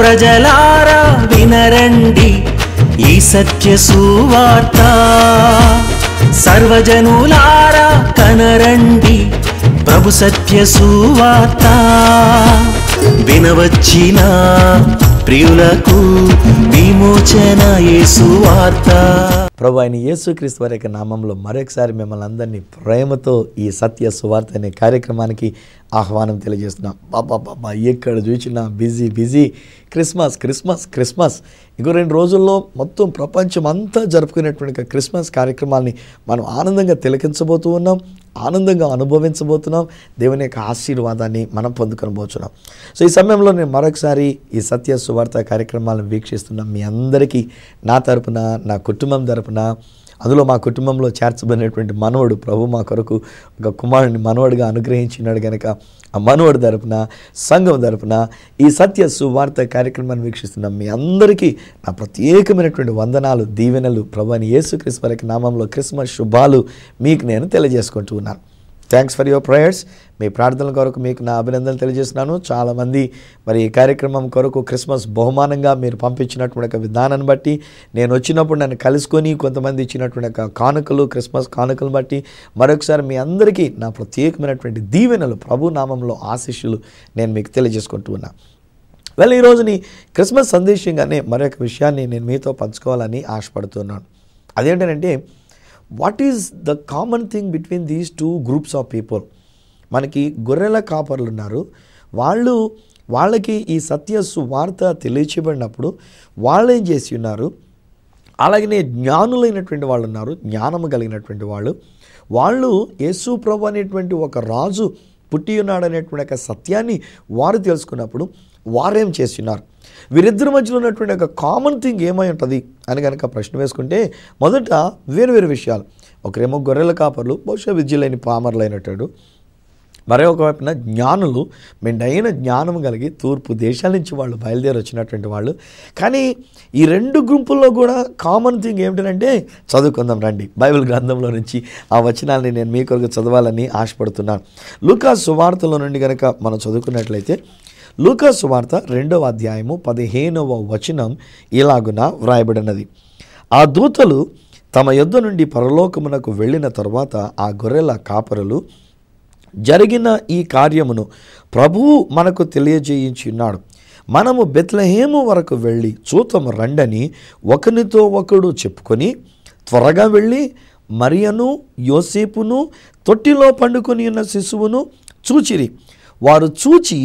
ప్రజలారా వినరండి ఈ సత్య సువార్త, సర్వజనులారా కనరండి ప్రభు సత్య సువార్త. వినవచ్చిన ప్రియులకు విమోచన యేసు వార్త. ప్రభు అయిన యేసుక్రీస్తు వారి యొక్క నామంలో మరొకసారి మిమ్మల్ని అందరినీ ప్రేమతో ఈ సత్య సువార్త అనే కార్యక్రమానికి ఆహ్వానం తెలియజేస్తున్నాం. బాబా ఎక్కడ చూసినా బిజీ క్రిస్మస్ క్రిస్మస్ క్రిస్మస్. ఇంకో 2 రోజుల్లో మొత్తం ప్రపంచం అంతా జరుపుకునేటువంటి క్రిస్మస్ కార్యక్రమాన్ని మనం ఆనందంగా తిలకించబోతూ ఉన్నాం, ఆనందంగా అనుభవించబోతున్నాం. దేవుని యొక్క ఆశీర్వాదాన్ని మనం పొందుకొనబోతున్నాం. సో ఈ సమయంలో నేను మరొకసారి ఈ సత్య సువార్త కార్యక్రమాలను వీక్షిస్తున్నాం మీ అందరికీ నా తరపున, నా కుటుంబం తరపున, అందులో మా కుటుంబంలో చేర్చబడినటువంటి మనవడు ప్రభు మా కొరకు ఒక కుమారుని మనవడిగా అనుగ్రహించినాడు కనుక ఆ మనవడి తరపున, సంఘం తరపున ఈ సత్య సువార్త కార్యక్రమాన్ని వీక్షిస్తున్నాం మీ అందరికీ నా ప్రత్యేకమైనటువంటి వందనాలు, దీవెనలు. ప్రభు అయిన యేసుక్రీస్తు వారి నామంలో క్రిస్మస్ శుభాలు మీకు నేను తెలియజేసుకుంటూ ఉన్నాను. Thanks for your prayers. మీ ప్రార్థనల కొరకు మీకు నా అభినందనలు తెలియజేస్తున్నాను. చాలామంది మరి ఈ కార్యక్రమం కొరకు క్రిస్మస్ బహుమానంగా మీరు పంపించినటువంటి విధానాన్ని బట్టి, నేను వచ్చినప్పుడు నన్ను కలుసుకొని కొంతమంది ఇచ్చినటువంటి కానుకలు, క్రిస్మస్ కానుకలు బట్టి మరొకసారి మీ అందరికీ నా ప్రత్యేకమైనటువంటి దీవెనలు, ప్రభు నామంలో ఆశీస్సులు నేను మీకు తెలియజేసుకుంటూ ఉన్నాను. ఈరోజుని క్రిస్మస్ సందేశంగానే మరొక విషయాన్ని నేను మీతో పంచుకోవాలని ఆశపడుతున్నాను. అదేంటంటే what is the common thing between these 2 groups of people. మనకి గొర్రెల కాపర్లు ఉన్నారు, వాళ్ళకి ఈ సత్య సువార్త తెలియచేయబడినప్పుడు వాళ్ళు ఏం చేసి ఉన్నారు, అలాగనే జ్ఞానులైనటువంటి వాళ్ళు ఉన్నారు, జ్ఞానము కలిగినటువంటి వాళ్ళు యేసు ప్రభు అనేటువంటి ఒక రాజు పుట్టి ఉన్నాడు అనేటువంటి ఒక సత్యాన్ని వారు తెలుసుకున్నప్పుడు వారేం చేస్తున్నారు. వీరిద్దరి మధ్యలో ఉన్నటువంటి ఒక కామన్ థింగ్ ఏమై ఉంటుంది అని కనుక ప్రశ్న వేసుకుంటే మొదట వేరు విషయాలు. ఒకరేమో గొర్రెల కాపర్లు, బహుశా విద్యలేని పామర్లు అయినట్టు, మరొక వైపున జ్ఞానులు, మెండైన జ్ఞానం కలిగి తూర్పు దేశాల నుంచి వాళ్ళు బయలుదేరి వచ్చినటువంటి వాళ్ళు. కానీ ఈ 2 గుంపుల్లో కూడా కామన్ థింగ్ ఏమిటంటే చదువుకుందాం రండి. బైబిల్ గ్రంథంలో నుంచి ఆ వచనాన్ని నేను మీ కొరకు చదవాలని ఆశపడుతున్నాను. లూకా సువార్తలో నుండి కనుక మనం చదువుకున్నట్లయితే లూకా సువార్త 2వ అధ్యాయము 15వ వచనం ఇలాగున వ్రాయబడినది. ఆ దూతలు తమ యొద్ద నుండి పరలోకమునకు వెళ్ళిన తరువాత ఆ గొర్రెల కాపరులు జరిగిన ఈ కార్యమును ప్రభువు మనకు తెలియజేయించి ఉన్నాడు. మనము బెత్లెహేము వరకు వెళ్ళి చూతము రండని ఒకరితో ఒకడు చెప్పుకొని త్వరగా వెళ్ళి మరియను యోసేపును తొట్టిలో పండుకొని ఉన్న శిశువును చూచిరి. వారు చూచి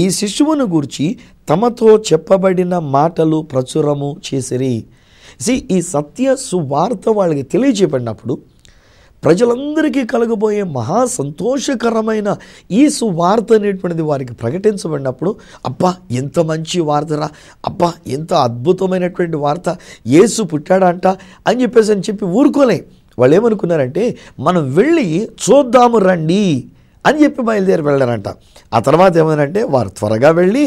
ఈ శిశువును గూర్చి తమతో చెప్పబడిన మాటలు ప్రచురము చేసిరి. ఈ సత్య సువార్త వాళ్ళకి తెలియజేయబడినప్పుడు ప్రజలందరికీ కలగబోయే మహా సంతోషకరమైన ఈ సువార్త అనేటువంటిది వారికి ప్రకటించబడినప్పుడు, అబ్బా ఎంత మంచి వార్తరా, అబ్బా ఎంత అద్భుతమైనటువంటి వార్త, యేసు పుట్టాడంట అని చెప్పి ఊరుకోలే. వాళ్ళు ఏమనుకున్నారంటే మనం వెళ్ళి చూద్దాము రండి అని చెప్పి బయలుదేరి వెళ్ళారంట. ఆ తర్వాత ఏమైందంటే వారు త్వరగా వెళ్ళి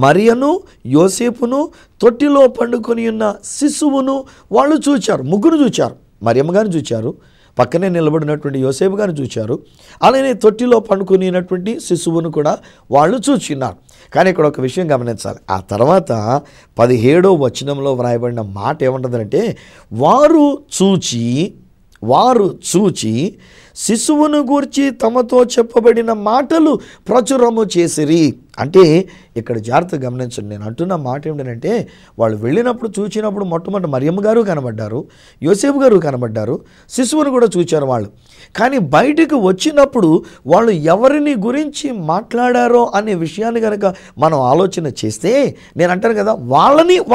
మరియను యోసేపును తొట్టిలో పండుకొని ఉన్న శిశువును వాళ్ళు చూచారు. ముగ్గురు చూచారు. మరియమ్మ గారిని చూచారు, పక్కనే నిలబడినటువంటి యోసేపు గారిని చూచారు, అలానే తొట్టిలో పండుకునేటువంటి శిశువును కూడా వాళ్ళు చూచిన్నారు. కానీ ఇక్కడ ఒక విషయం గమనించాలి. ఆ తర్వాత 17వ వచనంలో వ్రాయబడిన మాట ఏమంటుందంటే వారు చూచి శిశువును గూర్చి తమతో చెప్పబడిన మాటలు ప్రచురము చేసిరి. అంటే ఇక్కడ జాగ్రత్తగా గమనించండి. నేను అంటున్న మాట ఏమిటంటే వాళ్ళు వెళ్ళినప్పుడు చూచినప్పుడు మొట్టమొదటి మరియమ్మ గారు కనబడ్డారు, యోసేపు గారు కనబడ్డారు, శిశువును కూడా చూచారు వాళ్ళు. కానీ బయటకు వచ్చినప్పుడు వాళ్ళు ఎవరిని గురించి మాట్లాడారో అనే విషయాన్ని కనుక మనం ఆలోచన చేస్తే నేను అంటాను కదా,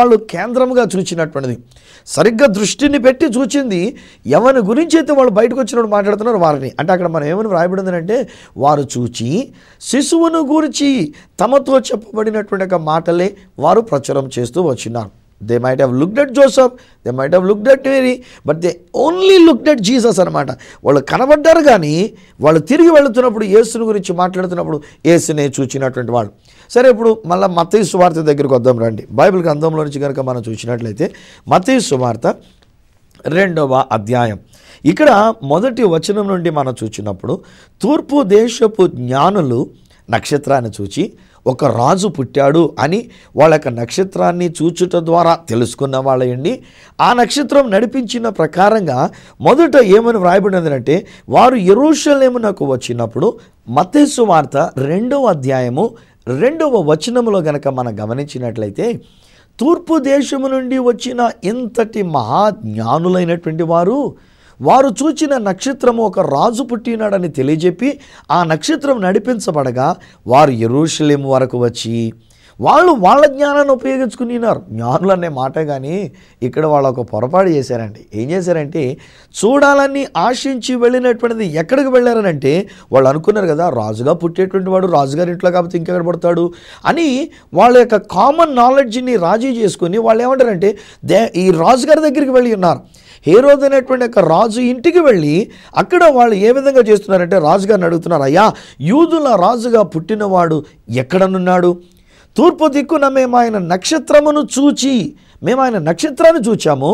వాళ్ళు కేంద్రంగా చూచినటువంటిది, సరిగ్గా దృష్టిని పెట్టి చూచింది ఎవరి గురించి అయితే వాళ్ళు బయటకు వచ్చినప్పుడు మాట్లాడుతున్నారు వారిని. అంటే అక్కడ మనం ఏమని వ్రాయబడిందంటే వారు చూచి శిశువును గురించి తమతో చెప్పబడినటువంటి ఒక మాటలే వారు ప్రచురం చేస్తూ వచ్చినారు. They might have looked at Joseph, they might have looked at Mary, but they only looked at Jesus అనమాట. వాళ్ళు కనబడ్డారు కానీ వాళ్ళు తిరిగి వెళుతున్నప్పుడు యేసుని గురించి మాట్లాడుతున్నప్పుడు యేసునే చూచినటువంటి వాళ్ళు. సరే, ఇప్పుడు మళ్ళీ మత్తయి సువార్త దగ్గరికి వద్దాం రండి. బైబిల్ గ్రంథంలో నుంచి కనుక మనం చూసినట్లయితే మత్తయి సువార్త 2వ అధ్యాయం ఇక్కడ 1వ వచనం నుండి మనం చూచినప్పుడు తూర్పు దేశపు జ్ఞానులు నక్షత్రాన్ని చూచి ఒక రాజు పుట్టాడు అని వాళ్ళ యొక్క నక్షత్రాన్ని చూచుట ద్వారా తెలుసుకున్న వాళ్ళండి. ఆ నక్షత్రం నడిపించిన ప్రకారంగా మొదట ఏమని వ్రాయబడినది అంటే, వారు యెరూషలేమునకు వచ్చినప్పుడు మత్తయి సువార్త 2వ అధ్యాయము 2వ వచనములో గనక మనం గమనించినట్లయితే, తూర్పు దేశము నుండి వచ్చిన ఇంతటి మహాజ్ఞానులైనటువంటి వారు చూచిన నక్షత్రము ఒక రాజు పుట్టినాడని తెలియజెప్పి ఆ నక్షత్రం నడిపించబడగా వారు యెరూషలేము వరకు వచ్చి వాళ్ళ జ్ఞానాన్ని ఉపయోగించుకున్నారు. జ్ఞానులు అనే మాట కానీ ఇక్కడ వాళ్ళు ఒక పొరపాటు చేశారండి. ఏం చేశారంటే, చూడాలని ఆశించి వెళ్ళినటువంటిది ఎక్కడికి వెళ్ళారనంటే, వాళ్ళు అనుకున్నారు కదా రాజుగా పుట్టేటువంటి వాడు రాజుగారి ఇంట్లో కాబట్టి ఇంకెక్కడ పడతాడు అని వాళ్ళ యొక్క కామన్ నాలెడ్జ్ని రాజీ చేసుకుని వాళ్ళు ఏమంటారంటే ఈ రాజుగారి దగ్గరికి వెళ్ళి ఉన్నారు. హేరోదు అనేటువంటి యొక్క రాజు ఇంటికి వెళ్ళి అక్కడ వాళ్ళు ఏ విధంగా చేస్తున్నారంటే రాజుగారిని అడుగుతున్నారు, అయ్యా యూదుల రాజుగా పుట్టినవాడు ఎక్కడనున్నాడు? తూర్పు దిక్కున మేము ఆయన నక్షత్రాన్ని చూచాము,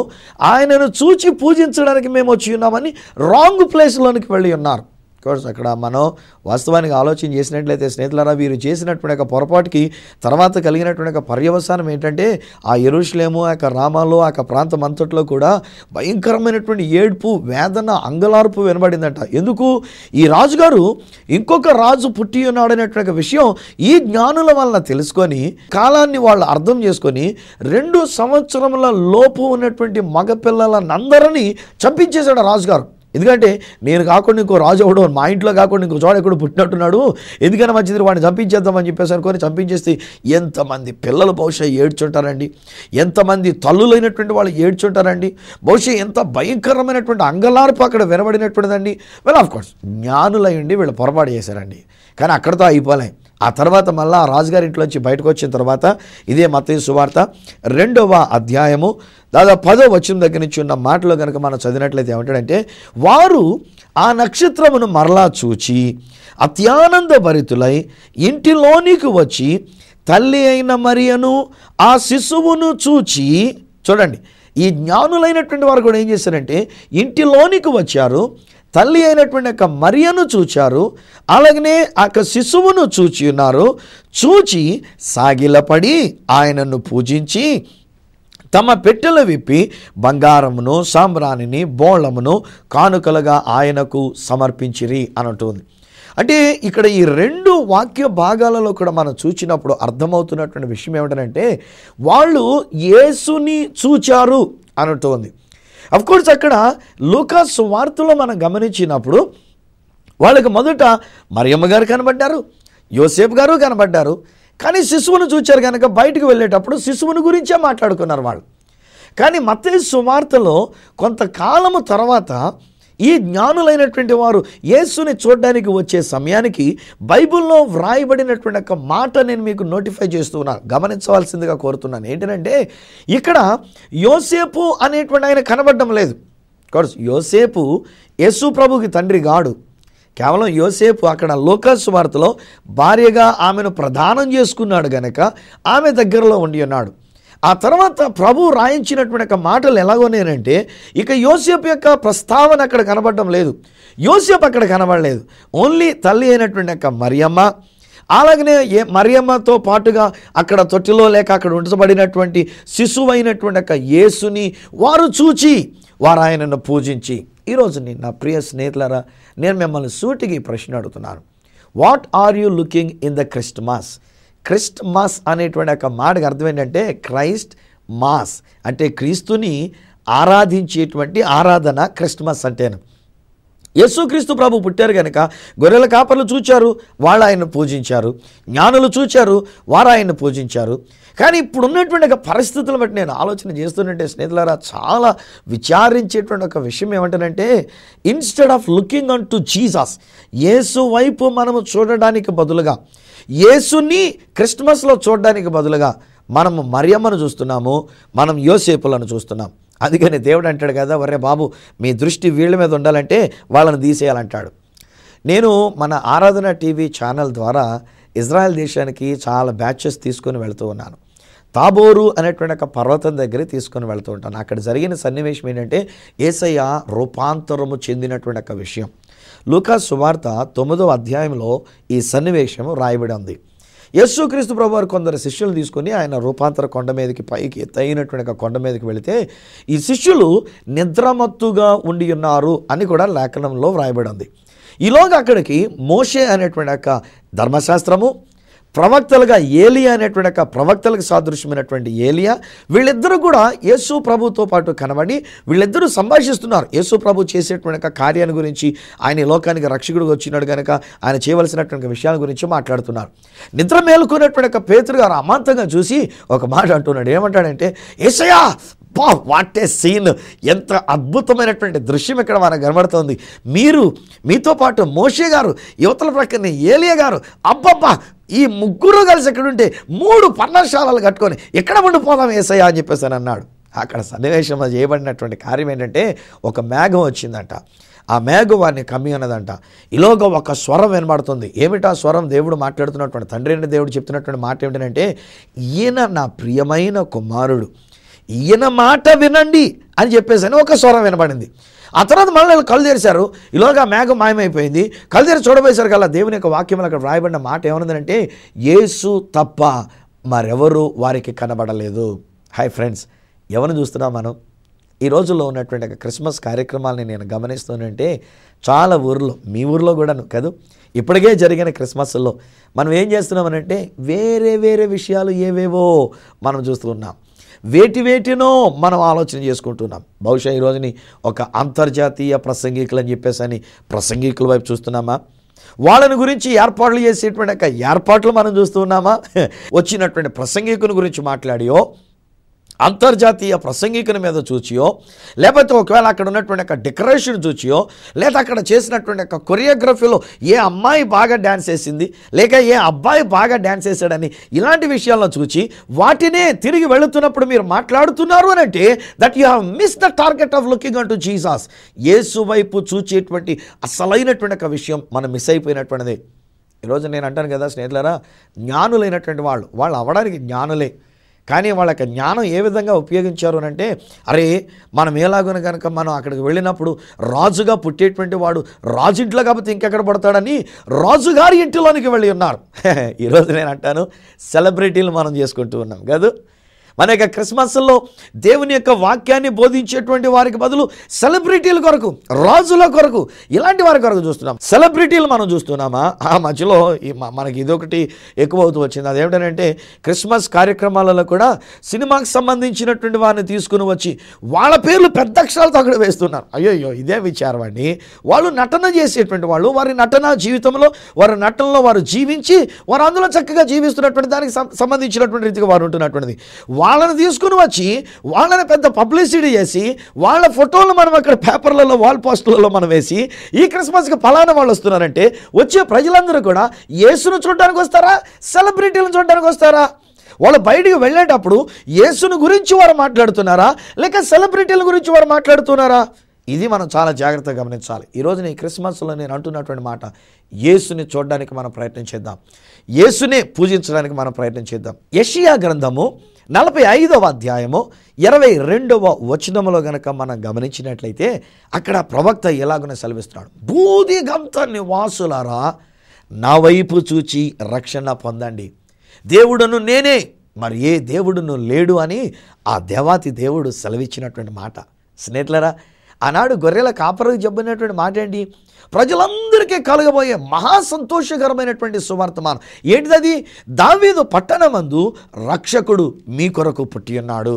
ఆయనను చూచి పూజించడానికి మేము వచ్చి ఉన్నామని రాంగ్ ప్లేస్లోనికి వెళ్ళి ఉన్నారు. కోర్స్ అక్కడ మనం వాస్తవానికి ఆలోచన చేసినట్లయితే స్నేహితులారా, వీరు చేసినటువంటి ఒక పొరపాటుకి తర్వాత కలిగినటువంటి ఒక పర్యవసానం ఏంటంటే, ఆ యెరూషలేము ఆ యొక్క రామాలో ఆ యొక్క ప్రాంతం అంతట్లో కూడా భయంకరమైనటువంటి ఏడ్పు, వేదన, అంగలార్పు వినబడిందంట. ఎందుకు? ఈ రాజుగారు ఇంకొక రాజు పుట్టి ఉన్నాడనేటువంటి విషయం ఈ జ్ఞానుల వలన తెలుసుకొని కాలాన్ని వాళ్ళు అర్థం చేసుకొని 2 సంవత్సరముల లోపు ఉన్నటువంటి మగపిల్లలందరినీ చంపించేశాడు రాజుగారు. ఎందుకంటే నేను కాకుండా ఇంకో రాజు ఎవడో మా ఇంట్లో కాకుండా ఇంకో చోట ఎక్కడో పుట్టినట్టున్నాడు, ఎందుకన్నా మంచిది వాడిని చంపించేద్దామని చెప్పేసి అనుకొని చంపించేస్తే ఎంతమంది పిల్లలు బహుశా ఏడ్చుంటారండి, ఎంతమంది తల్లులైనటువంటి వాళ్ళు ఏడ్చుంటారండి, బహుశా ఎంత భయంకరమైనటువంటి అంగలార్పు అక్కడ వినబడినటువంటిదండి. వెల్ ఆఫ్ కోర్స్ జ్ఞానులయ్యండి వీళ్ళు పొరపాటు చేశారండి. కానీ అక్కడితో అయిపోలే. ఆ తర్వాత మళ్ళీ ఆ రాజుగారి ఇంట్లోంచి బయటకు వచ్చిన తర్వాత ఇదే మత్తయి సువార్త 2వ అధ్యాయము దాదాపు 10వ వచనం దగ్గర నుంచి ఉన్న మాటలో కనుక మనం చదివినట్లయితే ఏమంటాడంటే, వారు ఆ నక్షత్రమును మరలా చూచి అత్యానంద భరితులై ఇంటిలోనికి వచ్చి తల్లి అయిన మరియను ఆ శిశువును చూచి, చూడండి ఈ జ్ఞానులైనటువంటి వారు కూడా ఏం చేశారంటే ఇంటిలోనికి వచ్చారు, తల్లి అయినటువంటి యొక్క మరియను చూచారు, అలాగనే ఆ శిశువును చూచి ఉన్నారు. చూచి సాగిలపడి ఆయనను పూజించి తమ పెట్టెలు విప్పి బంగారమును సాంబ్రాణిని బోళమును కానుకలుగా ఆయనకు సమర్పించిరి అనంటుంది. అంటే ఇక్కడ ఈ 2 వాక్య భాగాలలో కూడా మనం చూచినప్పుడు అర్థమవుతున్నటువంటి విషయం ఏమిటంటే, వాళ్ళు యేసుని చూచారు అనంటుంది. అఫ్కోర్స్ అక్కడ లూకా సువార్తలో మనం గమనించినప్పుడు వాళ్ళకి మొదట మరియమ్మ గారు కనబడ్డారు, యోసేపు గారు కనబడ్డారు, కానీ శిశువును చూచారు కనుక బయటకు వెళ్ళేటప్పుడు శిశువుని గురించే మాట్లాడుకున్నారు వాళ్ళు. కానీ మత్తయి సువార్తలో కొంతకాలము తర్వాత ఈ జ్ఞానులైనటువంటి వారు యేసుని చూడడానికి వచ్చే సమయానికి బైబిల్లో వ్రాయబడినటువంటి ఒక మాట నేను మీకు నోటిఫై చేస్తున్నాను, గమనించవలసిందిగా కోరుతున్నాను. ఏంటంటే ఇక్కడ యోసేపు అనేటువంటి ఆయన కనబడడం లేదు. యోసేపు యేసు ప్రభుకి తండ్రి గాడు. కేవలం యోసేపు అక్కడ లూకా సువార్తలో భార్యగా ఆమెను ప్రదానం చేసుకున్నాడు గనక ఆమె దగ్గరలో ఉండి ఉన్నాడు. ఆ తర్వాత ప్రభు రాయించినటువంటి ఒక మాటలు ఎలాగోనేనంటే, ఇక యోసేపు యొక్క ప్రస్తావన అక్కడ కనబడడం లేదు, యోసేపు అక్కడ కనబడలేదు. ఓన్లీ తల్లి అయినటువంటి యొక్క మరియమ్మ, అలాగనే మరియమ్మతో పాటుగా అక్కడ తొట్టిలో లేక అక్కడ ఉంచబడినటువంటి శిశువు అయినటువంటి యొక్క యేసుని వారు చూచి వారు ఆయనను పూజించి. ఈరోజు నా ప్రియ స్నేహితులారా, నేను మిమ్మల్ని సూటికి ప్రశ్న అడుగుతున్నాను. What are you looking in the Christmas? Christmas అనేటువంటి ఒక మాటకు అర్థం ఏంటంటే క్రైస్ట్ మాస్, అంటే క్రీస్తుని ఆరాధించేటువంటి ఆరాధన క్రిస్టమస్ అంటేను. యేసుక్రీస్తు ప్రభు పుట్టారు కనుక గొర్రెల కాపర్లు చూచారు, వాళ్ళు ఆయన్ని పూజించారు, జ్ఞానులు చూచారు, వారు ఆయన్ని పూజించారు. కానీ ఇప్పుడు ఉన్నటువంటి ఒక పరిస్థితులను బట్టి నేను ఆలోచన చేస్తున్నట్టే స్నేహితులారా, చాలా విచారించేటువంటి ఒక విషయం ఏమంటానంటే, instead of looking on to Jesus, Yesu వైపు మనము చూడడానికి బదులుగా, యేసుని క్రిస్మస్లో చూడడానికి బదులుగా మనము మరియమ్మను చూస్తున్నాము, మనం యోసేపులను చూస్తున్నాం. అందుకని దేవుడు అంటాడు కదా, ఒరే బాబు మీ దృష్టి వీళ్ళ మీద ఉండాలంటే వాళ్ళని తీసేయాలంటాడు. నేను మన ఆరాధన టీవీ ఛానల్ ద్వారా ఇజ్రాయెల్ దేశానికి చాలా బ్యాచెస్ తీసుకొని వెళుతూ ఉన్నాను. తాబోరు అనేటువంటి ఒక పర్వతం దగ్గర తీసుకొని వెళుతూ ఉంటాను. అక్కడ జరిగిన సన్నివేశం ఏంటంటే, యేసయ్య రూపాంతరము చెందినటువంటి ఒక విషయం. లూకా సువార్త 9వ అధ్యాయంలో ఈ సన్నివేశం రాయబడి ఉంది. యేసుక్రీస్తు ప్రభువారు కొందరు శిష్యులు తీసుకొని ఆయన రూపాంతర కొండ మీదకి పైకి ఎత్తైనటువంటి కొండ మీదకి వెళితే ఈ శిష్యులు నిద్రమత్తుగా ఉండి ఉన్నారు అని కూడా లేఖనంలో వ్రాయబడి ఉంది. ఈలోగా అక్కడికి మోషే అనేటువంటి యొక్క ధర్మశాస్త్రము, ప్రవక్తలుగా ఏలియా అనేటువంటి యొక్క ప్రవక్తలకు సాదృశ్యమైనటువంటి ఏలియా, వీళ్ళిద్దరూ కూడా యేసు ప్రభుతో పాటు కనబడి వీళ్ళిద్దరూ సంభాషిస్తున్నారు. యేసు ప్రభు చేసేటువంటి యొక్క కార్యాన్ని గురించి, ఆయన ఈ లోకానికి రక్షకుడిగా వచ్చినాడు కనుక ఆయన చేయవలసినటువంటి విషయాల గురించి మాట్లాడుతున్నారు. నిద్ర మేలుకున్నటువంటి యొక్క పేతురు గారు అమాంతంగా చూసి ఒక మాట అంటున్నాడు. ఏమంటాడంటే, యేసయ్యా, వాట్ ఏ సీన్, ఎంత అద్భుతమైనటువంటి దృశ్యం ఇక్కడ మనకు కనబడుతోంది. మీతో పాటు మోషే గారు, యువతల ప్రక్కనే ఏలియా గారు, అబ్బబ్బా ఈ ముగ్గురు కలిసి ఎక్కడుంటే 3 పర్ణశాలలు కట్టుకొని ఎక్కడ ఉండిపోదాం యేసయ్యా అని చెప్పేసి అని అన్నాడు. అక్కడ సన్నివేశంలో చేయబడినటువంటి కార్యం ఏంటంటే, ఒక మేఘం వచ్చిందంట. ఆ మేఘం వారిని కమ్మి ఉన్నదంట. ఈలోగా ఒక స్వరం వినబడుతుంది. ఏమిటా స్వరం? దేవుడు మాట్లాడుతున్నటువంటి, తండ్రి అయిన దేవుడు చెప్తున్నటువంటి మాట ఏమిటంటే, ఈయన నా ప్రియమైన కుమారుడు, ఈయన మాట వినండి అని చెప్పేసి అని ఒక స్వరం వినబడింది. ఆ తర్వాత మళ్ళీ కళ్ళు తెరిచారు. ఈలోగా మేఘం మాయమైపోయింది. కళ్ళు తెరిచి చూడబోయేసరికి కల్లా దేవుని యొక్క వాక్యంలో అక్కడ వ్రాయబడిన మాట ఏమన్నదంటే, యేసు తప్ప మరెవరు వారికి కనబడలేదు. హాయ్ ఫ్రెండ్స్, ఎవరిని చూస్తున్నాం మనం? ఈ రోజుల్లో ఉన్నటువంటి క్రిస్మస్ కార్యక్రమాలని నేను గమనిస్తుంటే చాలా ఊర్లో, మీ ఊర్లో కూడాను కాదు, ఇప్పటికే జరిగిన క్రిస్మస్లో మనం ఏం చేస్తున్నామనంటే వేరే వేరే విషయాలు ఏవేవో మనం చూస్తూ ఉన్నాం. వేటినో మనం ఆలోచన చేసుకుంటున్నాం. బహుశా ఈరోజుని ఒక అంతర్జాతీయ ప్రసంగికులు అని చెప్పేసి అని ప్రసంగికుల వైపు చూస్తున్నామా? వాళ్ళని గురించి ఏర్పాట్లు చేసేటువంటి ఏర్పాట్లు మనం చూస్తున్నామా? వచ్చినటువంటి ప్రసంగికుని గురించి మాట్లాడియో, అంతర్జాతీయ ప్రసంగికుని మీద చూచియో, లేకపోతే ఒకవేళ అక్కడ ఉన్నటువంటి డెకరేషన్ చూచియో, లేదా అక్కడ చేసినటువంటి కొరియోగ్రఫీలో ఏ అమ్మాయి బాగా డ్యాన్స్ వేసింది, లేక ఏ అబ్బాయి బాగా డ్యాన్స్ వేసాడని ఇలాంటి విషయాల్లో చూచి వాటినే తిరిగి వెళుతున్నప్పుడు మీరు మాట్లాడుతున్నారు అని అంటే that you have miss the target of looking on to Jesus. Yesu వైపు చూచేటువంటి అసలైనటువంటి విషయం మనం మిస్ అయిపోయినటువంటిది. ఈరోజు నేను అంటాను కదా స్నేహితులారా, జ్ఞానులైనటువంటి వాళ్ళు అవ్వడానికి జ్ఞానులే, కానీ వాళ్ళకి జ్ఞానం ఏ విధంగా ఉపయోగించారు అని అంటే, అరే మనం ఎలాగోన కనుక మనం అక్కడికి వెళ్ళినప్పుడు రాజుగా పుట్టేటువంటి వాడు రాజుంట్లో కాకపోతే ఇంకెక్కడ పడతాడని రాజుగారి ఇంటిలోనికి వెళ్ళి ఉన్నారు. ఈరోజు నేను అంటాను, సెలబ్రిటీలు మనం చేసుకుంటూ ఉన్నాం కాదు. మన యొక్క క్రిస్మస్లో దేవుని యొక్క వాక్యాన్ని బోధించేటువంటి వారికి బదులు సెలబ్రిటీల కొరకు, రాజుల కొరకు, ఇలాంటి వారి కొరకు చూస్తున్నాం. సెలబ్రిటీలు మనం చూస్తున్నామా? ఆ మధ్యలో మనకి ఇదొకటి ఎక్కువ అవుతూ వచ్చింది. అదేమిటంటే, క్రిస్మస్ కార్యక్రమాలలో కూడా సినిమాకి సంబంధించినటువంటి వారిని తీసుకుని వచ్చి వాళ్ళ పేర్లు పెద్ద అక్షరాలతో అక్కడ వేస్తున్నారు. అయ్యో ఇదే విచారం అండి. వాళ్ళు నటన చేసేటువంటి వాళ్ళు, వారి నటన జీవితంలో, వారి నటనలో వారు జీవించి వారు అందులో చక్కగా జీవిస్తున్నటువంటి దానికి సంబంధించినటువంటి రీతిగా వారు ఉంటున్నటువంటిది. వాళ్ళని తీసుకుని వచ్చి వాళ్ళని పెద్ద పబ్లిసిటీ చేసి వాళ్ళ ఫోటోలు మనం అక్కడ పేపర్లలో, వాల్ పోస్టులలో మనం వేసి ఈ క్రిస్మస్కి ఫలానా వాళ్ళు వస్తున్నారంటే వచ్చే ప్రజలందరూ కూడా యేసును చూడడానికి వస్తారా, సెలబ్రిటీలను చూడడానికి వస్తారా? వాళ్ళు బయటికి వెళ్ళేటప్పుడు యేసును గురించి వారు మాట్లాడుతున్నారా, లేక సెలబ్రిటీల గురించి వారు మాట్లాడుతున్నారా? ఇది మనం చాలా జాగ్రత్తగా గమనించాలి. ఈరోజు ఈ క్రిస్మస్లో నేను అంటున్నటువంటి మాట, యేసుని చూడడానికి మనం ప్రయత్నం చేద్దాం, యేసునే పూజించడానికి మనం ప్రయత్నం చేద్దాం. యెషయా గ్రంథము 45వ అధ్యాయము 22వ వచనములో గనక మనం గమనించినట్లయితే అక్కడ ప్రవక్త ఎలాగనే సెలవిస్తున్నాడు, భూదిగంత నివాసులారా నా వైపు చూచి రక్షణ పొందండి, దేవుడును నేనే, మరి ఏ దేవుడును లేడు అని ఆ దేవాతి దేవుడు సెలవిచ్చినటువంటి మాట. స్నేహితులారా, ఆనాడు గొర్రెల కాపరికి చెప్పినటువంటి మాట ఏంటి? ప్రజలందరికీ కలగబోయే మహా సంతోషకరమైనటువంటి సువార్తమానం ఏంటిది? దావీదు పట్టణమందు రక్షకుడు మీ కొరకు పుట్టి ఉన్నాడు.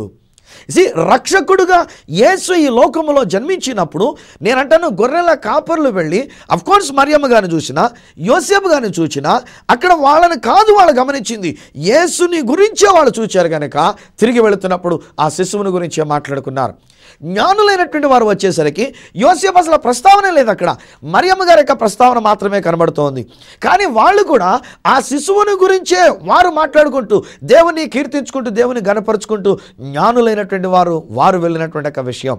రక్షకుడుగా యేసు ఈ లోకములో జన్మించినప్పుడు నేనంటాను, గొర్రెల కాపర్లు వెళ్ళి అఫ్కోర్స్ మరియమ్మ గారిని చూసినా, యోసేపు గారిని చూసినా అక్కడ వాళ్ళని కాదు వాళ్ళు గమనించింది, యేసుని గురించే వాళ్ళు చూచారు కనుక తిరిగి వెళుతున్నప్పుడు ఆ శిశువుని గురించే మాట్లాడుకున్నారు. జ్ఞానులైనటువంటి వారు వచ్చేసరికి యోసేపు అసలు ప్రస్తావన లేదు, అక్కడ మరియమ్మ గారి యొక్క ప్రస్తావన మాత్రమే కనబడుతోంది. కానీ వాళ్ళు కూడా ఆ శిశువుని గురించే వారు మాట్లాడుకుంటూ దేవుని కీర్తించుకుంటూ దేవుని గణపరుచుకుంటూ జ్ఞానులైనటువంటి వారు వెళ్ళినటువంటి ఒక విషయం.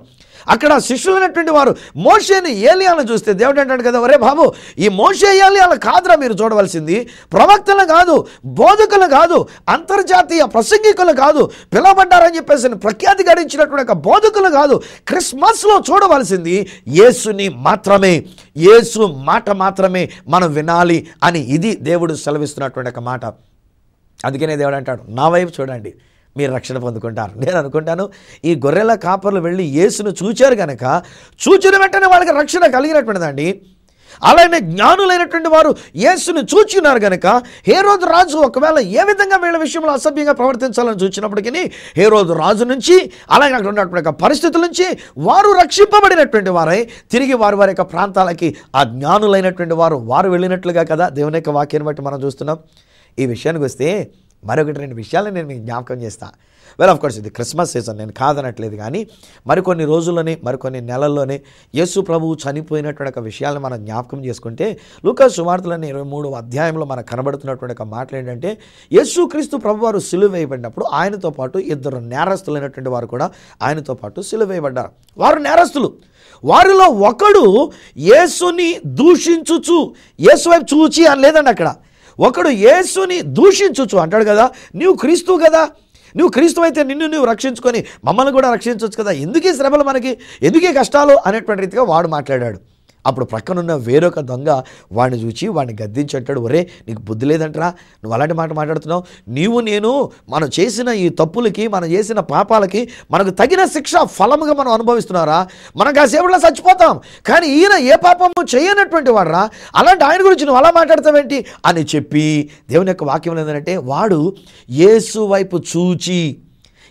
అక్కడ శిష్యులైనటువంటి వారు మోషేని ఏలియాను చూస్తే దేవుడు అంటాడు కదా, ఒరే బాబు ఈ మోషే ఏలియాలు కాదురా మీరు చూడవలసింది, ప్రవక్తలు కాదు, బోధకులు కాదు, అంతర్జాతీయ ప్రసంగికులు కాదు, పిలవబడ్డారని చెప్పేసి ప్రఖ్యాతి గడించినటువంటి ఒక బోధకులు కాదు. క్రిస్మస్లో చూడవలసింది యేసుని మాత్రమే, యేసు మాట మాత్రమే మనం వినాలి అని ఇది దేవుడు సెలవిస్తున్నటువంటి ఒక మాట. అందుకనే దేవుడు అంటాడు, నా వైపు చూడండి, మీరు రక్షణ పొందుకుంటారు. నేను అనుకుంటాను ఈ గొర్రెల కాపర్లు వెళ్ళి యేసును చూచారు కనుక చూచిన వెంటనే వాళ్ళకి రక్షణ కలిగినటువంటిదండి. అలానే జ్ఞానులైనటువంటి వారు యేసును చూచినారు కనుక హేరోదు రాజు ఒకవేళ ఏ విధంగా వీళ్ళ విషయంలో అసభ్యంగా ప్రవర్తించాలని చూచినప్పటికీ హేరోదు రాజు నుంచి అలాగే అక్కడ ఉన్నటువంటి పరిస్థితుల నుంచి వారు రక్షింపబడినటువంటి వారై తిరిగి వారి వారి యొక్క ప్రాంతాలకి ఆ జ్ఞానులైనటువంటి వారు వెళ్ళినట్లుగా కదా దేవుని యొక్క వాక్యాన్ని బట్టి మనం చూస్తున్నాం. ఈ విషయానికి వస్తే మరొకటి 2 విషయాలను నేను మీకు జ్ఞాపకం చేస్తాను. వెల్ ఆఫ్ కోర్స్ ఇది క్రిస్మస్ సీజన్, నేను కాదనట్లేదు, కానీ మరికొన్ని రోజుల్లోనే మరికొన్ని నెలల్లోనే యేసు ప్రభువు చనిపోయినటువంటి ఒక విషయాలను మనం జ్ఞాపకం చేసుకుంటే లూకా సువార్తలోని 23వ అధ్యాయంలో మనకు కనబడుతున్నటువంటి ఒక మాటలు ఏంటంటే యేసుక్రీస్తు ప్రభు వారు సిలువ వేయబడినప్పుడు ఆయనతో పాటు 2 నేరస్తులైనటువంటి వారు కూడా ఆయనతో పాటు సిలువ వేయబడ్డారు. వారు నేరస్తులు. వారిలో ఒకడు యేసుని దూషించుచు, యేసు వైపు చూచి అని లేదండి అక్కడ, ఒకడు యేసుని దూషించుచు అంటాడు కదా, నీవు క్రీస్తు కదా, నువ్వు క్రీస్తు అయితే నిన్ను రక్షించుకొని మమ్మల్ని కూడా రక్షించవచ్చు కదా, ఎందుకీ శ్రమలు మనకి, ఎందుకీ కష్టాలు అనేటువంటి రీతిగా వాడు మాట్లాడాడు. అప్పుడు ప్రక్కనున్న వేరొక దొంగ వాడిని చూచి వాడిని గద్దించి అంటాడు, ఒరే నీకు బుద్ధి లేదంటరా, నువ్వు అలాంటి మాట మాట్లాడుతున్నావు, నీవు నేను మనం చేసిన ఈ తప్పులకి మనం చేసిన పాపాలకి మనకు తగిన శిక్ష ఫలముగా మనం అనుభవిస్తున్నారా, మనం కాసేపులో చచ్చిపోతాం, కానీ ఈయన ఏ పాపము చేయనటువంటి వాడరా, అలాంటి ఆయన గురించి నువ్వు అలా మాట్లాడతావేంటి అని చెప్పి దేవుని యొక్క వాక్యం ఏంటంటే వాడు యేసు వైపు చూచి,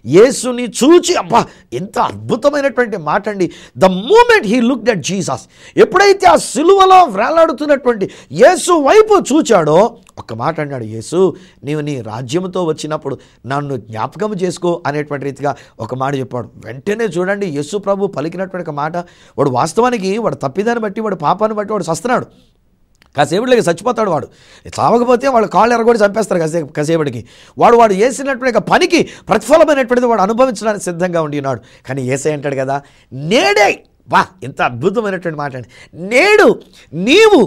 యేసుని చూచి, అబ్బా ఎంత అద్భుతమైనటువంటి మాట అండి. The moment he looked at Jesus, ఎప్పుడైతే ఆ సిలువలో వేలాడుతున్నటువంటి యేసు వైపు చూచాడో ఒక మాట అన్నాడు, యేసు నీవు నీ రాజ్యంతో వచ్చినప్పుడు నన్ను జ్ఞాపకం చేసుకో అనేటువంటి రీతిగా ఒక మాట చెప్పాడు. వెంటనే చూడండి యేసు ప్రభు పలికినటువంటి ఒక మాట, వాడు వాస్తవానికి వాడు తప్పిదాన్ని బట్టి వాడు పాపాన్ని బట్టి వాడు సస్తున్నాడు, కాసేపటికి చచ్చిపోతాడు, వాడు చావకపోతే వాళ్ళు కాళ్ళు ఎరగొడి చంపేస్తారు కాసేపటికి. వాడు చేసినటువంటి పనికి ప్రతిఫలమైనటువంటిది వాడు అనుభవించడానికి సిద్ధంగా ఉండి ఉన్నాడు. కానీ యేసయ్య అంటాడు కదా, నేడే, వా ఎంత అద్భుతమైనటువంటి మాట అండి, నేడు నీవు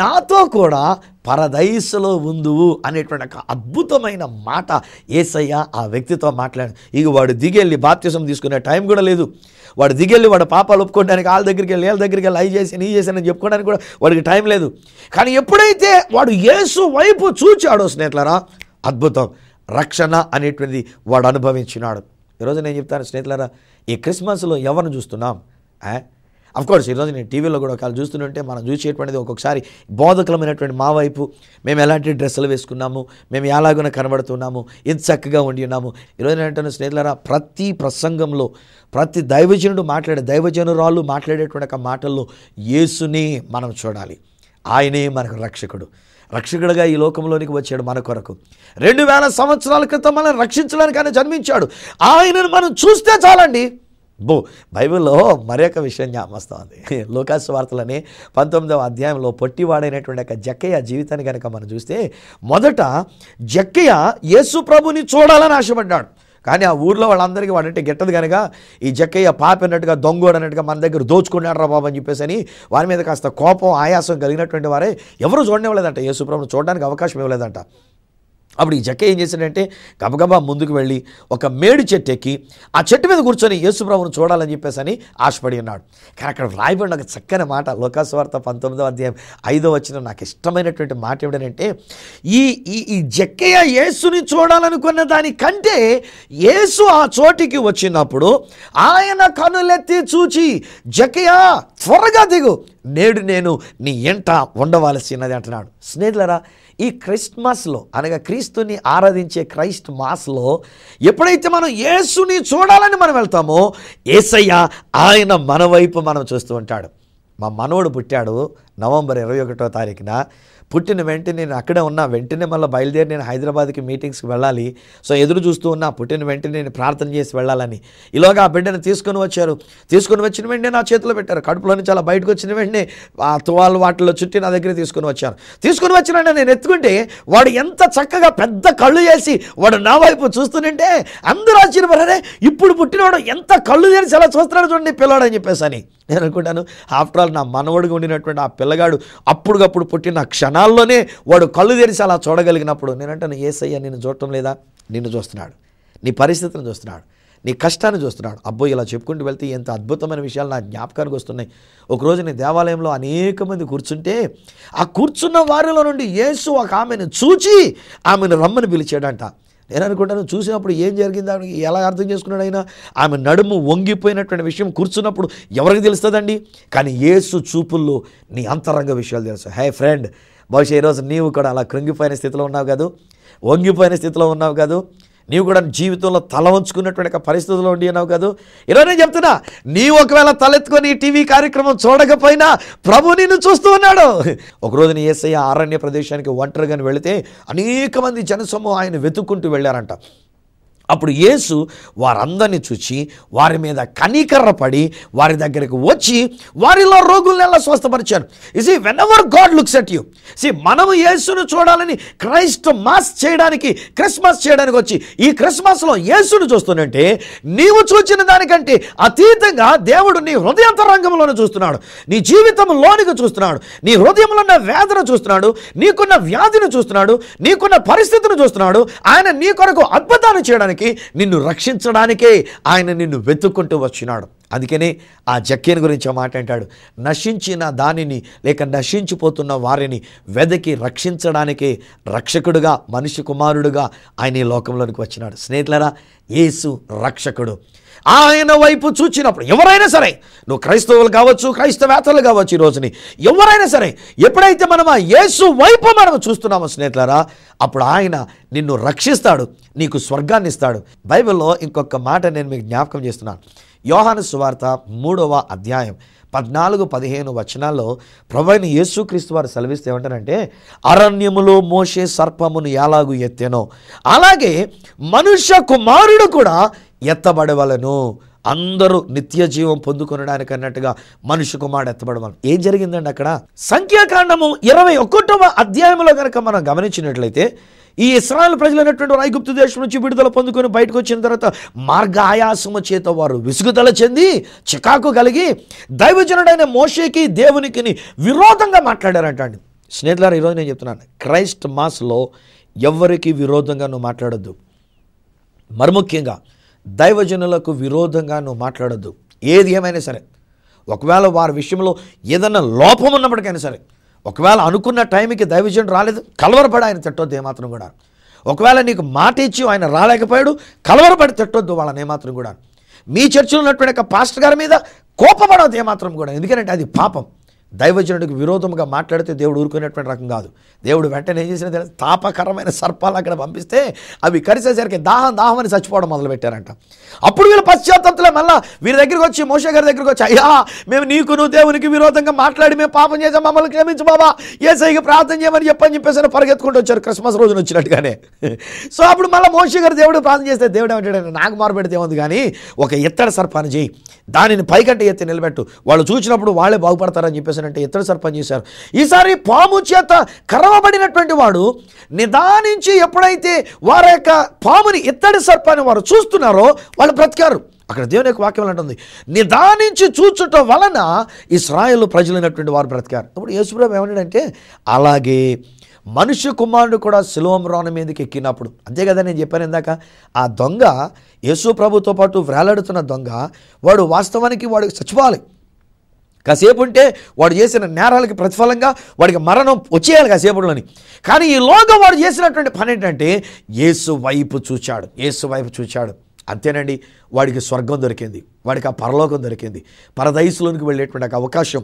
నాతో కూడా పరదైసులో ఉందువు అనేటువంటి ఒక అద్భుతమైన మాట యేసయ్య ఆ వ్యక్తితో మాట్లాడు. ఇక వాడు దిగెళ్ళి బాప్తిసం తీసుకునే టైం కూడా లేదు, వాడు దిగెళ్ళి వాడు పాపాలు ఒప్పుకోవడానికి వాళ్ళ దగ్గరికి వెళ్ళి వీళ్ళ దగ్గరికి వెళ్ళి అవి చేసి నీ చేశానని చెప్పుకోవడానికి కూడా వాడికి టైం లేదు. కానీ ఎప్పుడైతే వాడు యేసు వైపు చూచాడో స్నేహితులారా, అద్భుతం, రక్షణ అనేటువంటిది వాడు అనుభవించినాడు. ఈరోజు నేను చెప్తాను స్నేహితులారా, ఈ క్రిస్మస్లో ఎవరిని చూస్తున్నాం? అఫ్కోర్స్ ఈరోజు నేను టీవీలో కూడా ఒకవేళ చూస్తుంటే మనం చూసేటువంటిది ఒక్కొక్కసారి బోధకులమైనటువంటి మా వైపు మేము ఎలాంటి డ్రెస్సులు వేసుకున్నాము, మేము ఎలాగైనా కనబడుతున్నాము, ఎంత చక్కగా ఉండి ఉన్నాము. ఈరోజు ఏంటంటే స్నేహితులారా, ప్రతి ప్రసంగంలో ప్రతి దైవజనురాలు మాట్లాడేటువంటి మాటల్లో యేసుని మనం చూడాలి. ఆయనే మనకు రక్షకుడుగా ఈ లోకంలోనికి వచ్చాడు మన కొరకు. 2000 సంవత్సరాల క్రితం మనల్ని రక్షించడానికి ఆయన జన్మించాడు. ఆయనను మనం చూస్తే చాలండి. బైబిల్లో మరొక విషయం జ్ఞాపకం, లూకా సువార్తలోని 19వ అధ్యాయంలో పొట్టివాడైనటువంటి ఒక జక్కయ్య జీవితాన్ని కనుక మనం చూస్తే, మొదట జక్కయ్య యేసు ప్రభుని చూడాలని ఆశపడ్డాడు. కానీ ఆ ఊర్లో వాళ్ళందరికీ వాడంటే గిట్టదు కనుక ఈ జక్కయ్య పాపినట్టుగా దొంగోడు అన్నట్టుగా మన దగ్గర దోచుకున్నాడు రా బాబు అని చెప్పేసి అని వారి మీద కాస్త కోపం ఆయాసం కలిగినటువంటి వారే ఎవరు చూడనివ్వలేదంట, యేసు ప్రభుని చూడడానికి అవకాశం ఇవ్వలేదంట. అప్పుడు ఈ జక్కయ్య ఏం చేశాడంటే గబగబా ముందుకు వెళ్ళి ఒక మేడి చెట్టు ఎక్కి ఆ చెట్టు మీద కూర్చొని యేసు ప్రభువును చూడాలని చెప్పేసి అని ఆశపడి ఉన్నాడు. కానీ అక్కడ వ్రాయబడిన ఒక చక్కని మాట, లూకా సువార్త 19వ అధ్యాయం 5వ వచనం నాకు ఇష్టమైనటువంటి మాట ఏమిటంటే, ఈ జక్కయ్య యేసుని చూడాలనుకున్న దానికంటే యేసు ఆ చోటికి వచ్చినప్పుడు ఆయన కనులెత్తి చూచి, జక్కయ్య త్వరగా దిగు, నేడు నేను నీ ఎంట ఉండవలసినది అంటున్నాడు. స్నేహితులారా, ఈ క్రిస్మస్లో అనగా క్రీస్తుని ఆరాధించే క్రైస్ట్ మాస్లో ఎప్పుడైతే మనం యేసుని చూడాలని మనం వెళ్తామో, యేసయ్య ఆయన మన వైపు మనం చూస్తూ ఉంటాడు. మా మనవడు పుట్టాడు నవంబర్ 21వ తారీఖున. పుట్టిన వెంటనే నేను అక్కడే ఉన్నా, వెంటనే మళ్ళీ బయలుదేరి నేను హైదరాబాద్కి మీటింగ్స్కి వెళ్ళాలి. సో ఎదురు చూస్తూ ఉన్నా, పుట్టిన వెంటనే నేను ప్రార్థన చేసి వెళ్ళాలని. ఈలోగా ఆ బిడ్డను తీసుకొని వచ్చిన వెంటనే నా చేతిలో పెట్టారు. కడుపులో నుంచి అలా బయటకు వచ్చిన వెంటనే ఆ తువాలు వాటిలో చుట్టి నా దగ్గర తీసుకొని వచ్చిన నేను ఎత్తుకుంటే వాడు ఎంత చక్కగా పెద్ద కళ్ళు చేసి వాడు నా వైపు చూస్తుంటే అందరూ ఆశ్చర్యపడారే, ఇప్పుడు పుట్టినవాడు ఎంత కళ్ళు తెరిచి అలా చూస్తున్నాడు చూడండి పిల్లవాడు అని చెప్పేసి అని నేను అనుకుంటాను. ఆఫ్టర్ ఆల్ నా మనవడిగా ఉండినటువంటి ఆ పిల్లగాడు అప్పుడుగప్పుడు పుట్టిన క్షణాల్లోనే వాడు కళ్ళు తెరిచి అలా చూడగలిగినప్పుడు నేనంటాను, యేసయ్య నిన్ను చూడటం లేదా? నిన్ను చూస్తున్నాడు, నీ పరిస్థితిని చూస్తున్నాడు, నీ కష్టాన్ని చూస్తున్నాడు. అబ్బో, ఇలా చెప్పుకుంటూ వెళ్తే ఎంత అద్భుతమైన విషయాలు నా జ్ఞాపకానికి వస్తున్నాయి. ఒకరోజు నేను దేవాలయంలో అనేక మంది కూర్చుంటే ఆ కూర్చున్న వారిలో నుండి యేసు ఒక ఆమెను చూచి ఆమెను రమ్మని పిలిచాడంట. నేను అనుకుంటాను, చూసినప్పుడు ఏం జరిగింది, ఎలా అర్థం చేసుకున్నాడు ఆయన? ఆమె నడుము వంగిపోయినటువంటి విషయం కూర్చున్నప్పుడు ఎవరికి తెలుస్తుందండి? కానీ యేసు చూపుల్లో నీ అంతరంగ విషయాలు తెలుసు. హే ఫ్రెండ్, బహుశా ఈరోజు నీవు కూడా అలా కృంగిపోయిన స్థితిలో ఉన్నావు కాదు, వంగిపోయిన స్థితిలో ఉన్నావు కాదు, నీవు కూడా జీవితంలో తల వంచుకున్నటువంటి పరిస్థితుల్లో ఉండి ఉన్నావు కాదు. ఈరోజు నేను చెప్తున్నా, నీవు ఒకవేళ తలెత్తుకొని టీవీ కార్యక్రమం చూడకపోయినా ప్రభు నిన్ను చూస్తూ ఉన్నాడు. ఒకరోజు నీ యేసయ్య అరణ్య ప్రదేశానికి ఒంటరిగా వెళితే అనేక మంది జనసమూహం ఆయన వెతుక్కుంటూ వెళ్ళారంట. అప్పుడు యేసు వారందరినీ చూచి వారి మీద కనికర్రపడి వారి దగ్గరికి వచ్చి వారిలో రోగుల్ని ఎలా స్వస్థపరిచాను. ఇసి whenever God looks at you, మనము యేసును చూడాలని క్రిస్మస్ చేయడానికి వచ్చి ఈ క్రిస్మస్లో యేసును చూస్తున్నట్టే నీవు చూచిన దానికంటే అతీతంగా దేవుడు నీ హృదయాంతరంగంలోనే చూస్తున్నాడు, నీ జీవితంలోనికి చూస్తున్నాడు, నీ హృదయంలో ఉన్న వేదన చూస్తున్నాడు, నీకున్న వ్యాధిని చూస్తున్నాడు, నీకున్న పరిస్థితిని చూస్తున్నాడు. ఆయన నీ కొరకు అద్భుతాన్ని చేయడానికి, నిన్ను రక్షించడానికే ఆయన నిన్ను వెతుక్కుంటూ వచ్చినాడు. అందుకనే ఆ జక్కేని గురించి మాట అంటాడు, నశించిన దానిని లేక నశించిపోతున్న వారిని వెదకి రక్షించడానికే రక్షకుడుగా, మనిషి కుమారుడుగా ఆయన ఈ లోకంలోనికి వచ్చినాడు. స్నేహితులారా, యేసు రక్షకుడు. ఆయన వైపు చూచినప్పుడు ఎవరైనా సరే, నువ్వు క్రైస్తవులు కావచ్చు, క్రైస్తవేతలు కావచ్చు, ఈ రోజుని ఎవరైనా సరే, ఎప్పుడైతే మనం ఆ యేసు వైపు మనం చూస్తున్నామో స్నేహితులారా, అప్పుడు ఆయన నిన్ను రక్షిస్తాడు, నీకు స్వర్గాన్ని ఇస్తాడు. బైబిల్లో ఇంకొక మాట నేను మీకు జ్ఞాపకం చేస్తున్నాను. యోహాను సువార్త 3వ అధ్యాయం 14-15 వచనాల్లో ప్రభువైన యేసుక్రీస్తు వారు సెలవిస్తే ఏమంటారంటే, అరణ్యములో మోషే సర్పమును ఎలాగూ ఎత్తెనో అలాగే మనుష్య కుమారుడు కూడా ఎత్తబడవలను, అందరూ నిత్య జీవం పొందుకొనడానికి అన్నట్టుగా మనుష్య కుమారుడు ఎత్తబడవలను. ఏం జరిగిందండి అక్కడ? సంఖ్యాకాండము 21వ అధ్యాయంలో కనుక మనం గమనించినట్లయితే, ఈ ఇశ్రాయేలు ప్రజలైనటువంటి ఐగుప్తు దేశం నుంచి విడుదల పొందుకొని బయటకు వచ్చిన తర్వాత మార్గ ఆయాసము చేత వారు విసుగుదల చెంది చికాకు కలిగి దైవజనుడైన మోషేకి దేవునికి విరోధంగా మాట్లాడారంటండి. స్నేహితులారా, ఈరోజు నేను చెప్తున్నాను, క్రైస్ట్ మాస్లో ఎవరికి విరోధంగా నువ్వు మాట్లాడొద్దు. మరి ముఖ్యంగా దైవజనులకు విరోధంగా నువ్వు మాట్లాడొద్దు. ఏది ఏమైనా సరే, ఒకవేళ వారి విషయంలో ఏదన్నా లోపం ఉన్నప్పటికైనా సరే, ఒకవేళ అనుకున్న టైంకి దైవజనుడు రాలేదు, కలవరపడి ఆయన తిట్టొద్దు ఏమాత్రం కూడా. ఒకవేళ నీకు మాట ఇచ్చి ఆయన రాలేకపోయాడు, కలవరపడి తిట్టొద్దు వాళ్ళని ఏమాత్రం కూడా. మీ చర్చిలో ఉన్నటువంటి పాస్టర్ గారి మీద కోపపడవద్దు ఏమాత్రం కూడా. ఎందుకంటే అది పాపం. దైవజనుడికి విరోధంగా మాట్లాడితే దేవుడు ఊరుకునేటువంటి రకం కాదు. దేవుడు వెంటనే ఏం చేసిన తెలుసు? తాపకరమైన సర్పాలు అక్కడ పంపిస్తే అవి కరిసేసరికి దాహం అని చచ్చిపోవడం మొదలుపెట్టారంట. అప్పుడు వీళ్ళు పశ్చాత్తాపంలో మళ్ళీ వీరి దగ్గరికి వచ్చి, మోషే గారి దగ్గరికి వచ్చి, అయ్యా మేము నువ్వు దేవునికి విరోధంగా మాట్లాడి మేము పాపం చేసాం, మమ్మల్ని క్షమించు బాబా, యేసయ్యకి ప్రార్థన చేయమని చెప్పేసి పరిగెత్తుకుంటూ వచ్చారు క్రిస్మస్ రోజున వచ్చినట్టుగానే. సో అప్పుడు మళ్ళీ మోషే గారు దేవుడు ప్రార్థన చేస్తే దేవుడు ఏమంటాడు, నాకు మారబెడితే ఏముంది కానీ ఒక ఎత్తడి సర్పాన్ని చేయి, దానిని పైకంటే ఎత్తి నిలబెట్టు, వాళ్ళు చూసినప్పుడు వాళ్ళే బాగుపడతారని చెప్పేసి అంటే ఎత్తడి సర్పం చేశారు. ఈసారి పాము చేత కరవబడినటువంటి వాడు నిదానించి ఎప్పుడైతే వారి యొక్క పాముని ఎత్తడి సర్పాన్ని వారు చూస్తున్నారో వాళ్ళు బ్రతికారు. అక్కడ దేవుని యొక్క వాక్యం అంటుంది, నిదానించి చూచుట వలన ఇశ్రాయేలు ప్రజలైనటువంటి వారు బ్రతికారు. ఇప్పుడు యేసుప్రభు ఏమన్నాడంటే, అలాగే మనుష్య కుమారుడు కూడా శిలువ మ్రాను మీదకి ఎక్కినప్పుడు, అంతే కదా నేను చెప్పాను ఇందాక, ఆ దొంగ యేసు ప్రభుతో పాటు వేలాడుతున్న దొంగ వాడు వాస్తవానికి వాడికి చచ్చిపోవాలి. కాసేపు ఉంటే వాడు చేసిన నేరాలకి ప్రతిఫలంగా వాడికి మరణం వచ్చేయాలి కాసేపులోని. కానీ ఈ లోగా వాడు చేసినటువంటి పని ఏంటంటే యేసు వైపు చూచాడు. అంతేనండి, వాడికి స్వర్గం దొరికింది, వాడికి ఆ పరలోకం దొరికింది, పరదైసులోనికి వెళ్ళేటువంటి అవకాశం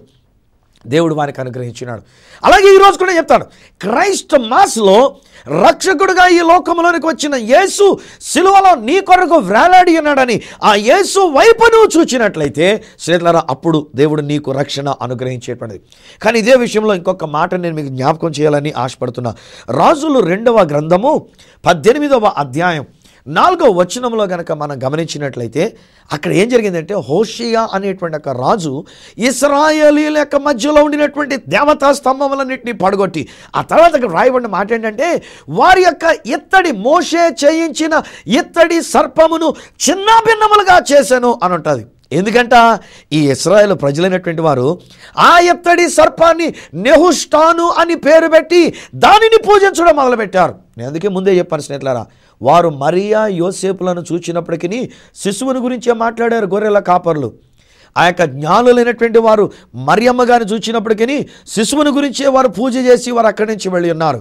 దేవుడు వారికి అనుగ్రహించినాడు. అలాగే ఈరోజు కూడా చెప్తాడు, క్రైస్ట్ మాస్లో రక్షకుడుగా ఈ లోకంలోనికి వచ్చిన యేసు సిలువలో నీ కొరకు వేలాడి ఉన్నాడని ఆ యేసు వైపు నువ్వు చూచినట్లయితే స్నేహితులారా, అప్పుడు దేవుడు నీకు రక్షణ అనుగ్రహించేటువంటిది. కానీ ఇదే విషయంలో ఇంకొక మాట నేను మీకు జ్ఞాపకం చేయాలని ఆశపడుతున్నా. రాజులు 2వ గ్రంథము 18వ అధ్యాయం 4వ వచనంలో కనుక మనం గమనించినట్లయితే అక్కడ ఏం జరిగిందంటే, హోషియా అనేటువంటి ఒక రాజు ఇశ్రాయేలీల యొక్క మధ్యలో ఉండినటువంటి దేవతా స్తంభములన్నింటినీ పడగొట్టి, ఆ తర్వాత అక్కడ రాయబడిన మాట ఏంటంటే, వారి యొక్క ఇత్తడి మోషే చేయించిన ఇత్తడి సర్పమును చిన్నభిన్నములుగా చేశాను అని ఉంటుంది. ఎందుకంట ఈ ఇశ్రాయేలు ప్రజలైనటువంటి వారు ఆ ఇత్తడి సర్పాన్ని నెహుష్టాను అని పేరు పెట్టి దానిని పూజించడం మొదలుపెట్టారు. నేను అందుకే ముందే చెప్పాను స్నేహితులారా, వారు మరియా యోసేపులను చూచినప్పటికీ శిశువుని గురించే మాట్లాడారు గొర్రెల కాపర్లు. ఆ యొక్క జ్ఞానులైనటువంటి వారు మరియమ్మ గారిని చూచినప్పటికీ శిశువుని గురించే వారు పూజ చేసి వారు అక్కడి నుంచి వెళ్ళి ఉన్నారు.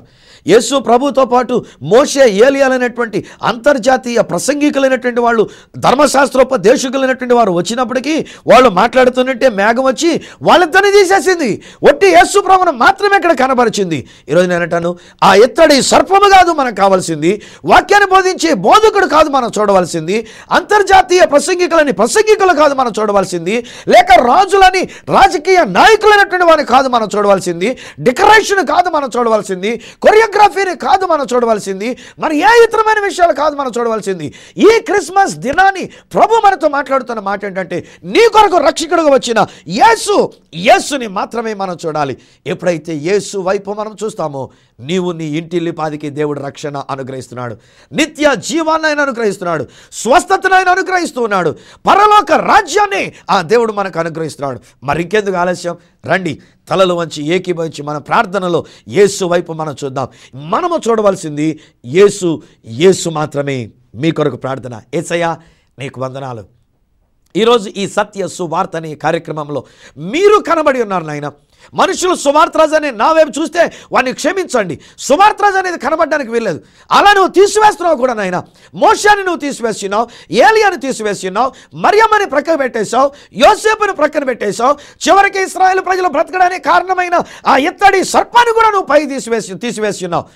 యేసు ప్రభుతో పాటు మోషే, ఏలియాలైనటువంటి అంతర్జాతీయ ప్రసంగికులైనటువంటి వాళ్ళు, ధర్మశాస్త్రోపదేశకులైనటువంటి వారు వచ్చినప్పటికీ వాళ్ళు మాట్లాడుతున్నట్టే మేఘం వచ్చి వాళ్ళిద్దరిని తీసేసింది. ఒట్టి యేసు ప్రభువును మాత్రమే ఇక్కడ కనబరిచింది. ఈరోజు నేను అంటాను, ఆ ఎత్తడి సర్పము కాదు మనకు కావాల్సింది, వాక్యాన్ని బోధించే బోధకుడు కాదు మనం చూడవలసింది, అంతర్జాతీయ ప్రసంగికులు కాదు మనం చూడవలసింది, లేక రాజులని రాజకీయ నాయకులైనటువంటి వారిని కాదు మనం చూడవలసింది, డెకరేషన్ కాదు మనం చూడవలసింది, కొరియోగ్రఫీని కాదు మనం చూడవలసింది, మరి ఏ ఇతరమైన విషయాలు కాదు మనం చూడవలసింది. ఈ క్రిస్మస్ దినాన్ని ప్రభు మనతో మాట్లాడుతున్న మాట ఏంటంటే, నీ కొరకు రక్షకుడుగా వచ్చిన యేసుని మాత్రమే మనం చూడాలి. ఎప్పుడైతే యేసు వైపు మనం చూస్తామో నీవు నీ ఇంటిల్లిపాదికి దేవుడు రక్షణ అనుగ్రహిస్తున్నాడు, నిత్య జీవాన్ని ఆయన అనుగ్రహిస్తున్నాడు, స్వస్థతను ఆయన అనుగ్రహిస్తున్నాడు, పరలోక రాజ్యాన్ని ఆ దేవుడు మనకు అనుగ్రహిస్తున్నాడు. మరి ఇంకెందుకు ఆలస్యం? రండి, తలలు వంచి ఏకీభవించి మన ప్రార్థనలో యేసు వైపు మనం చూద్దాం. మనము చూడవలసింది యేసు మాత్రమే. మీ కొరకు ప్రార్థన. యేసయ్యా నీకు వందనాలు. ఈరోజు ఈ సత్య సువార్త అనే కార్యక్రమంలో మీరు కనబడి ఉన్నారు నాయన. మనుషులు సువార్తరాజు అనే నా వైపు చూస్తే వాడిని క్షమించండి. సువార్తరాజు అనేది కనబడడానికి వీల్లేదు. అలా నువ్వు తీసివేస్తున్నావు కూడా నాయన. మోషేని నువ్వు తీసివేస్తున్నావు, ఏలియాని తీసివేస్తున్నావు, మరియమ్మని ప్రక్కన పెట్టేశావు, యోసేపుని ప్రక్కన పెట్టేశావు, చివరికి ఇశ్రాయేలు ప్రజలు బ్రతకడానికి కారణమైన ఆ ఎత్తడి సర్పాన్ని కూడా నువ్వు పైకి తీసివేస్తున్నావు.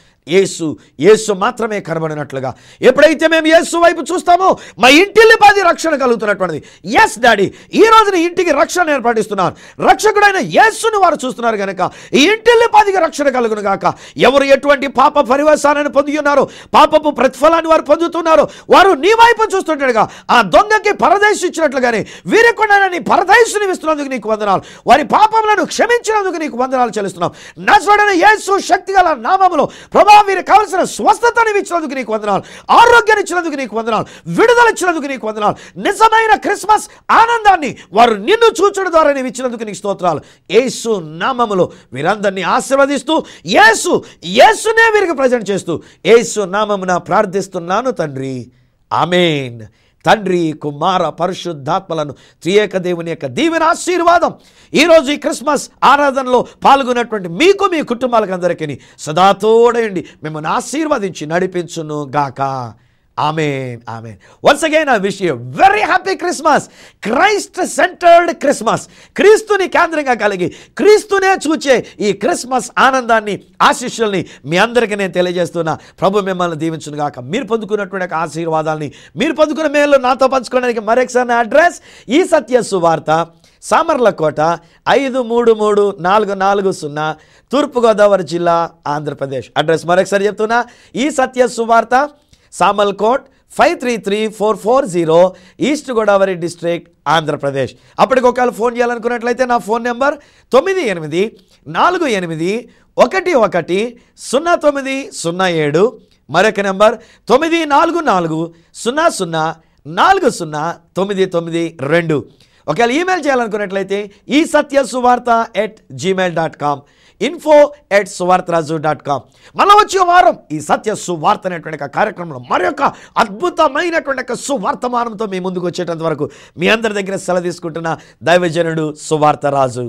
యేసు మాత్రమే కనబడినట్లుగా ఎప్పుడైతే మేము యేసు వైపు చూస్తామో మా ఇంటిల్లిపాది రక్షణ కలుగుతున్నటువంటిది. ఎస్ డాడీ, ఈ రోజు నీ ఇంటికి రక్షణ ఏర్పాటిస్తున్నారు. రక్షకుడైన యేసును వారు చూస్తున్నారు కనుక ఈ ఇంటిల్లిపాదికి రక్షణ కలుగును గాక. ఎవరు ఎటువంటి పాప పరివేశాన్ని పొంది ఉన్నారో, పాపపు ప్రతిఫలాన్ని వారు పొందుతున్నారో, వారు నీ వైపు చూస్తుంటాడుగా ఆ దొంగకి పరదేశం ఇచ్చినట్లుగానే వీరికి కూడా నీ పరదేశుని ఇస్తున్నందుకు నీకు వందనాలు. వారి పాపములను క్షమించినందుకు నీకు వందనాలు చెల్లిస్తున్నాం. నజరేయుడైన యేసు శక్తిగల నామములో ప్రభా వీరికి కావలసిన స్వస్థతని ఇచ్చినందుకు నీకు వందనాలు, ఆరోగ్యాన్ని ఇచ్చినందుకు నీకు వందనాలు, విడుదల ఇచ్చినందుకు నీకు వందనాలు. నిజమైన క్రిస్మస్ ఆనందాన్ని వారు నిన్ను చూచడం ద్వారా నీవు ఇచ్చినందుకు నీకు స్తోత్రాలు. యేసు నామములో వీరందరినీ ఆశీర్వదిస్తూ యేసునే వీరికి ప్రజెంట్ చేస్తూ యేసు నామమున ప్రార్థిస్తున్నాను తండ్రి. ఆమేన్. తండ్రి, కుమార, పరిశుద్ధాత్మలను త్రియేక దేవుని యొక్క దీవెన ఆశీర్వాదం ఈరోజు ఈ క్రిస్మస్ ఆరాధనలో పాల్గొన్నటువంటి మీకు, మీ కుటుంబాలకు అందరికీ సదా తోడయండి, మిమ్మల్ని ఆశీర్వదించి నడిపించును గాక. Amen, amen. Once again I wish you very happy Christmas. Christ centred Christmas. క్రీస్తుని కేంద్రంగా కలిగి క్రీస్తునే చూచే ఈ క్రిస్మస్ ఆనందాన్ని, ఆశీస్సుల్ని మీ అందరికీ నేను తెలియజేస్తున్నా. ప్రభు మిమ్మల్ని దీవించును గాక. మీరు పొందుకున్నటువంటి ఆశీర్వాదాలని, మీరు పొందుకున్న మేలు నాతో పంచుకోవడానికి మరొకసారి నా అడ్రస్ ఈ సత్య సువార్త, సామర్లకోట 533440, తూర్పుగోదావరి జిల్లా, ఆంధ్రప్రదేశ్. అడ్రస్ మరొకసారి చెప్తున్నా, ఈ సత్య సువార్త, సామర్లకోట్ 533440, ఈస్ట్ గోదావరి డిస్ట్రిక్ట్, ఆంధ్రప్రదేశ్. అప్పటికి ఒకవేళ ఫోన్ చేయాలనుకున్నట్లయితే నా ఫోన్ నెంబర్ 9848110907, మరొక నెంబర్ 94400404992. ఒకవేళ ఈమెయిల్ చేయాలనుకున్నట్లయితే ఈ satyasuvartha@gmail.com, info@suvartarazu.com. మళ్ళీ వచ్చే వారం ఈ సత్య సువార్త అనేటువంటి కార్యక్రమంలో మరొక అద్భుతమైనటువంటి సువార్తమానంతో మీ ముందుకు వచ్చేటంత వరకు మీ అందరి దగ్గర సెలవు తీసుకుంటున్న దైవజనుడు సువార్తరాజు.